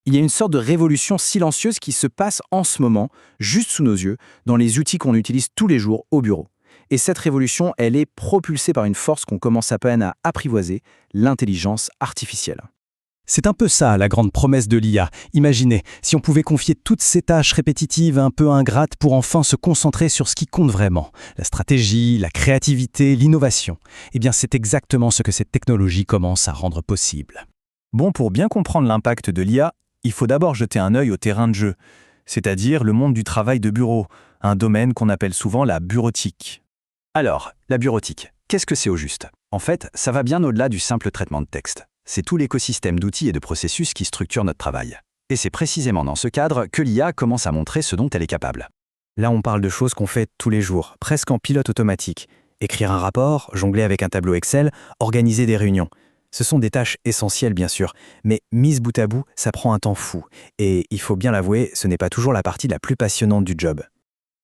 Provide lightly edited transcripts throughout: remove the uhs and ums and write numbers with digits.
Il y a une sorte de révolution silencieuse qui se passe en ce moment, juste sous nos yeux, dans les outils qu'on utilise tous les jours au bureau. Et cette révolution, elle est propulsée par une force qu'on commence à peine à apprivoiser, l'intelligence artificielle. C'est un peu ça, la grande promesse de l'IA. Imaginez, si on pouvait confier toutes ces tâches répétitives un peu ingrates pour enfin se concentrer sur ce qui compte vraiment. La stratégie, la créativité, l'innovation. Eh bien, c'est exactement ce que cette technologie commence à rendre possible. Bon, pour bien comprendre l'impact de l'IA, il faut d'abord jeter un œil au terrain de jeu, c'est-à-dire le monde du travail de bureau, un domaine qu'on appelle souvent la bureautique. Alors, la bureautique, qu'est-ce que c'est au juste? En fait, ça va bien au-delà du simple traitement de texte. C'est tout l'écosystème d'outils et de processus qui structure notre travail. Et c'est précisément dans ce cadre que l'IA commence à montrer ce dont elle est capable. Là, on parle de choses qu'on fait tous les jours, presque en pilote automatique. Écrire un rapport, jongler avec un tableau Excel, organiser des réunions. Ce sont des tâches essentielles, bien sûr, mais mises bout à bout, ça prend un temps fou. Et il faut bien l'avouer, ce n'est pas toujours la partie la plus passionnante du job.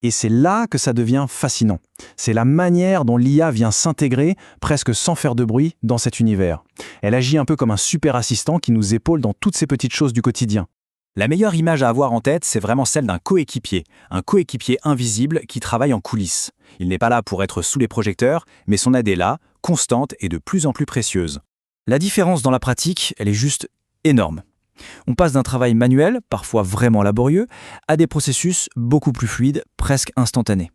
Et c'est là que ça devient fascinant. C'est la manière dont l'IA vient s'intégrer, presque sans faire de bruit, dans cet univers. Elle agit un peu comme un super assistant qui nous épaule dans toutes ces petites choses du quotidien. La meilleure image à avoir en tête, c'est vraiment celle d'un coéquipier. Un coéquipier invisible qui travaille en coulisses. Il n'est pas là pour être sous les projecteurs, mais son aide est là, constante et de plus en plus précieuse. La différence dans la pratique, elle est juste énorme. On passe d'un travail manuel, parfois vraiment laborieux, à des processus beaucoup plus fluides, presque instantanés.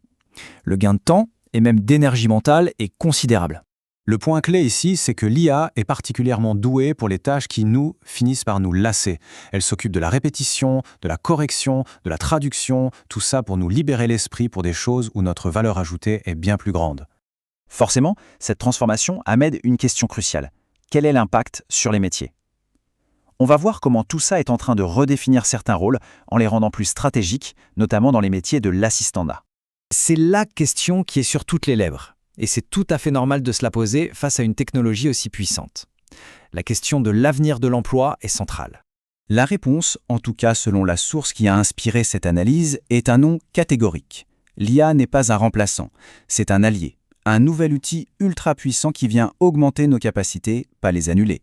Le gain de temps, et même d'énergie mentale, est considérable. Le point clé ici, c'est que l'IA est particulièrement douée pour les tâches qui finissent par nous lasser. Elle s'occupe de la répétition, de la correction, de la traduction, tout ça pour nous libérer l'esprit pour des choses où notre valeur ajoutée est bien plus grande. Forcément, cette transformation amène une question cruciale. Quel est l'impact sur les métiers ? On va voir comment tout ça est en train de redéfinir certains rôles en les rendant plus stratégiques, notamment dans les métiers de l'assistanat. C'est la question qui est sur toutes les lèvres. Et c'est tout à fait normal de se la poser face à une technologie aussi puissante. La question de l'avenir de l'emploi est centrale. La réponse, en tout cas selon la source qui a inspiré cette analyse, est un non catégorique. L'IA n'est pas un remplaçant, c'est un allié, un nouvel outil ultra puissant qui vient augmenter nos capacités, pas les annuler.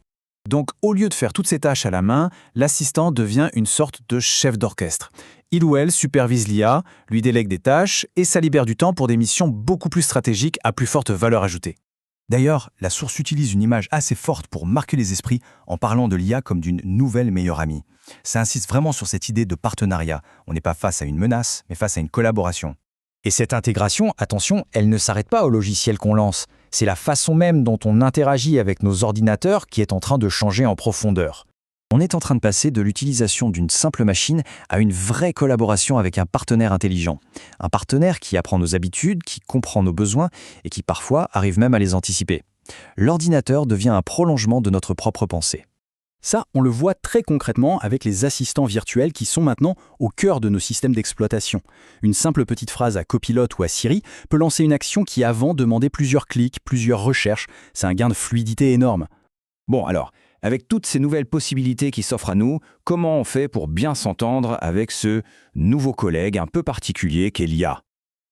Donc, au lieu de faire toutes ces tâches à la main, l'assistant devient une sorte de chef d'orchestre. Il ou elle supervise l'IA, lui délègue des tâches et ça libère du temps pour des missions beaucoup plus stratégiques à plus forte valeur ajoutée. D'ailleurs, la source utilise une image assez forte pour marquer les esprits en parlant de l'IA comme d'une nouvelle meilleure amie. Ça insiste vraiment sur cette idée de partenariat. On n'est pas face à une menace, mais face à une collaboration. Et cette intégration, attention, elle ne s'arrête pas au logiciel qu'on lance. C'est la façon même dont on interagit avec nos ordinateurs qui est en train de changer en profondeur. On est en train de passer de l'utilisation d'une simple machine à une vraie collaboration avec un partenaire intelligent. Un partenaire qui apprend nos habitudes, qui comprend nos besoins et qui parfois arrive même à les anticiper. L'ordinateur devient un prolongement de notre propre pensée. Ça, on le voit très concrètement avec les assistants virtuels qui sont maintenant au cœur de nos systèmes d'exploitation. Une simple petite phrase à Copilot ou à Siri peut lancer une action qui avant demandait plusieurs clics, plusieurs recherches. C'est un gain de fluidité énorme. Bon alors, avec toutes ces nouvelles possibilités qui s'offrent à nous, comment on fait pour bien s'entendre avec ce nouveau collègue un peu particulier qu'est l'IA ?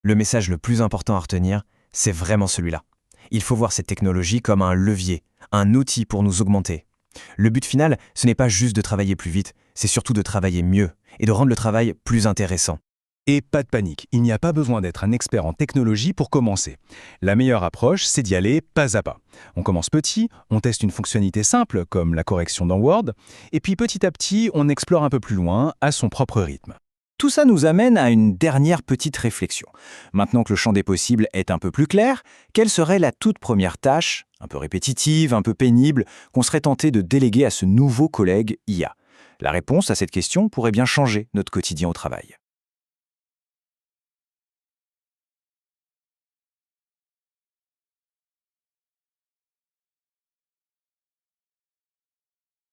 Le message le plus important à retenir, c'est vraiment celui-là. Il faut voir cette technologie comme un levier, un outil pour nous augmenter. Le but final, ce n'est pas juste de travailler plus vite, c'est surtout de travailler mieux et de rendre le travail plus intéressant. Et pas de panique, il n'y a pas besoin d'être un expert en technologie pour commencer. La meilleure approche, c'est d'y aller pas à pas. On commence petit, on teste une fonctionnalité simple, comme la correction dans Word, et puis petit à petit, on explore un peu plus loin, à son propre rythme. Tout ça nous amène à une dernière petite réflexion. Maintenant que le champ des possibles est un peu plus clair, quelle serait la toute première tâche, un peu répétitive, un peu pénible, qu'on serait tenté de déléguer à ce nouveau collègue IA ? La réponse à cette question pourrait bien changer notre quotidien au travail.